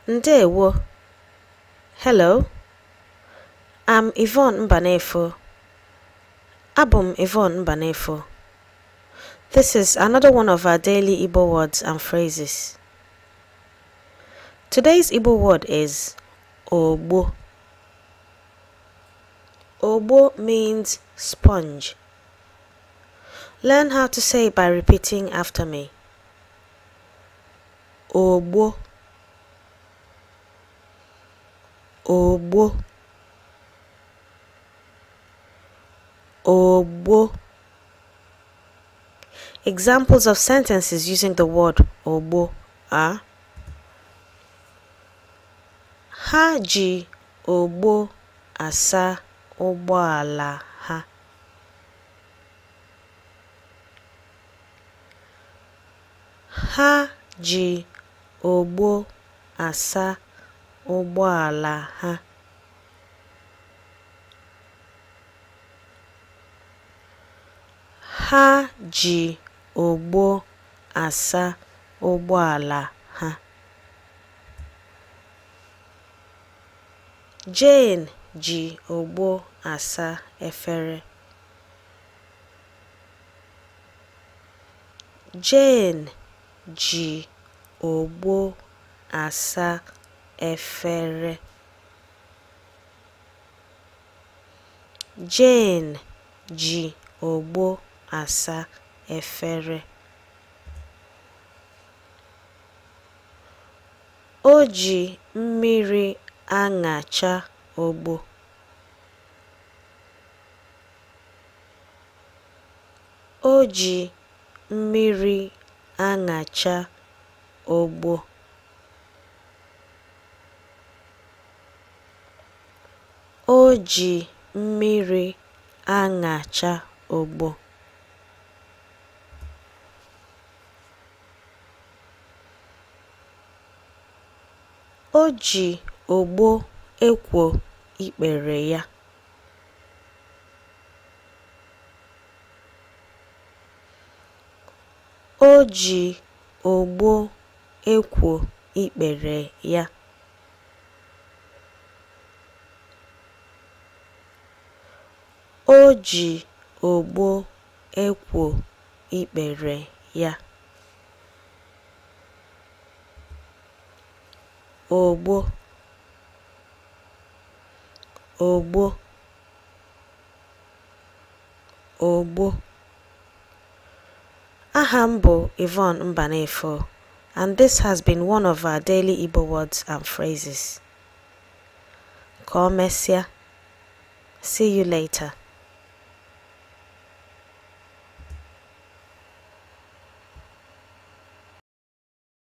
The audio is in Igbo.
Ndewo. Hello. I'm Yvonne Mbanefo. Abum Yvonne Mbanefo. This is another one of our daily Igbo words and phrases. Today's Igbo word is Ogbo. Ogbo means sponge. Learn how to say it by repeating after me. Ogbo. Ogbo. Ogbo. Examples of sentences using the word Ogbo are: Ha ji ogbo asa ụgbọala ha. Ha ji ogbo asa ụgbọala ha. Ha ji ogbo asa ụgbọala ha. Jane ji ogbo asa efere. Jane ji ogbo asa efere. Jane ji ogbo asa efere. O ji mmiri aṅacha ogbo. O ji mmiri aṅacha ogbo. O ji mmiri aṅacha ogbo. O ji ogbo ekwo ikpere ya. O ji ogbo ekwo ikpere ya. O ji ogbo ekwo ikpere ya. Ogbo. Ogbo. Ogbo. Aha m bụ Yvonne Mbanefo, and this has been one of our daily Igbo words and phrases. Ka o mesịa. See you later.